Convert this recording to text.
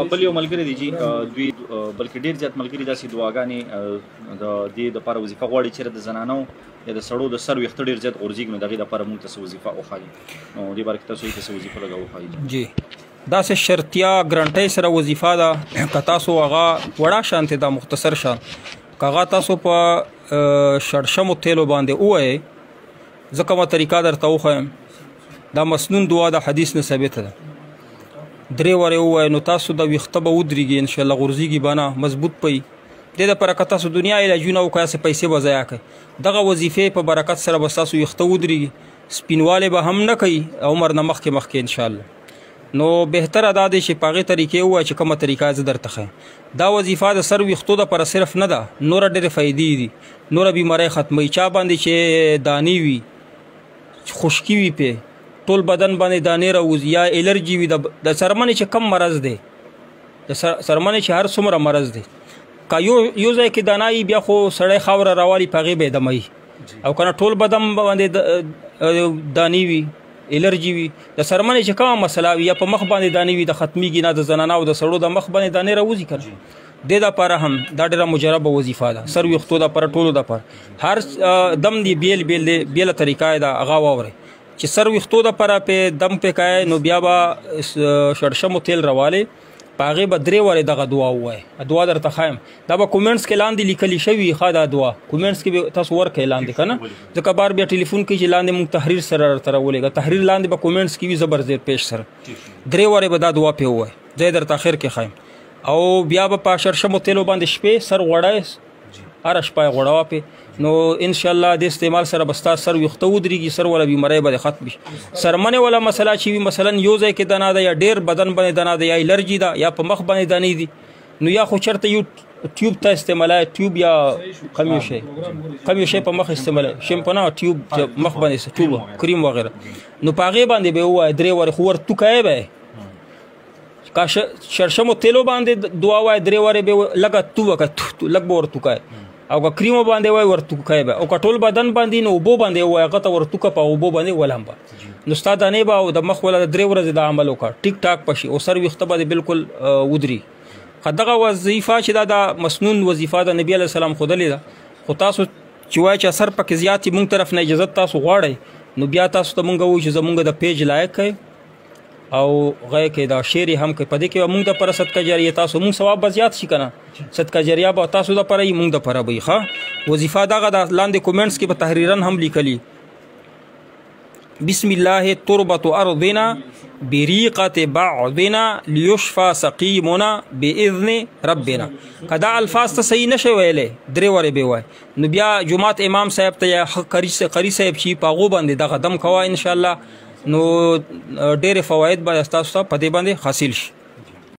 بل یو ملګری دی چې دوی بلکې ډېر زیات ملګري داسې دعاګانې د دې دپاره وظیفه غواړي چېرې د زنانو یا د سړو د سر ویښته ډېر زیات غورځېږي نو د هغې دپاره موږ ته څه وظیفه وښایي نو دې باره کې تاسو یې څه وظیفه لږه وښایي. جی داسې شرطیه ګرنټۍ سره وظیفه ده که تاسو هغه وړه شانتې ده مختصر شان که هغه تاسو په شړشمو تیلو باندې ووایئ زه کومه طریقه درته وښیم دا مسنون دعا د حدیث نه ثابته ده 3 ورې ووایئ نو تاسو د ویښته به ودرېږي انشاءالله غورځېږي به نه مضبوط به وي دې دپاره که تاسو دنیا علاجونه وکړئ هسې پیسې به ضایع کوئ دغه وظیفې په برکت سره به ستاسو ویښته ودرېږي سپینوالی به هم نه کوي عمر نه مخکې انشاءالله نو بهتره دا دی چې په هغې طریقې ووایئ چې کومه طریقه زه درته ښیم دا وظیفه د سر ویښتو دپاره صرف نه ده نوره ډېرې فایدې دي نوره بیماری ختموي چا باندې چې دانې وي خشکي وي پې ټول بدن باندې دانې راوځي یا الرجي وي د څرمنې چې کم مرض دی د څرمنې چې هر څومره مرض دی که یو ځای کې دانه وي بیا خو سړی خاوره راوالي په هغې به یې دموي او که نه ټول بدن باندې دانې وي الرجي وي د څرمنې چې کومه مسله وي یا په مخ باندې دانې وي د ختمیږي نه د زنانه او د سړو د مخ باندې دانې راوځي که نه دې دپاره هم دا ډېره مجربه وظیفه ده سر ویښتو دپاره ټولو دپاره هر دم دی بیله طریقه یې ده هغه واورئ چې سر ویښتو دپاره پې دم پې کوئ نو بیا به شړشمو تیل راوالئ په هغې به 3 ورې دغه دعا ووایئ دعا درته ښایم دا به کومنټس کې لاندې لیکلي شوي ښه دا دعا کومنټس کې به تاسو ورکئ لاندې که نه ځکه بار بیا ټلیفون کوي چې لاندې موږ تحریر سره درته راولېږه تحریر لاندې به کومنټس کې وي زبر زیر پیش سره 3 ورې به دا دعا پې ووایئ زه یې درته اخر کې ښایم او بیا به په شړشمو تیلو باندې شپې سر غوړئ هره شپه یې غوړوه پې نو انشاءالله د استعمال سره به ستا سر ویښته ودرېږي سر والا بیماری به دې ختم شي څرمنې والا مسله چې وي مثلا یو ځای کې دانه ده یا ډېر بدن باندې دانه ده یا الرجي ده یا په مخ باندې دانې دي نو یا خو چېرته یو ټیوب ته استعمالوئ ټیوب یا کم یو شی په مخ استعمالوئ شیمپو نه ټیوب مخ باندې ټیوب کریم وغیره نو په هغې باندې به یې ووایئ 3 ورې خو ور توکئ به یې که شړشمو تیلو باندې دعا وایئ 3 ورې به لږه تو وکړه لږ به ور توکئ او که کریمو باندې وای ورتوکای به او که ټول بدن باندې نو اوبو باندې وای هغه ته ورتوکه په اوبو باندې ولامبه نو ستا دانې به او د مخ ولا 3 ورځې د عمل وکړه ټیک ټاک پشي او سر ویښته باندې بالکل ودري دغه وظیفه چې دا د مسنون وظیفه د نبی علیه السلام ښودلې ده خو تاسو چې وایئ چې اثر پکې زیات وي موږ طرف نه اجازت تاسو غواړئ نو بیا تاسو ته موږ وایو چې زموږ د پیج لایک کړئ او غیر کې دا شیر هم کوي په دې کې موږ د پر صدقه جاریه تاسو موږ ثواب به زیات شي کنه صدقه جاریه به تاسو د پر موږ د پر به ښه وظیفه دغه د لاندې کومنټس کې به تحریرن هم لیکلي بسم الله تربة ارضنا بريقة بعضنا ليشفى سقيمنا باذن ربنا کدا الفاظ ته صحیح نشي ویلې 3 ورې به وای نو بیا جمعات امام صاحب ته یا قاری صاحب شي پاغو باندې دغه دم کوا ان شاء الله نو ډېرې فواید به تاسو ته په دې باندې حاصل شي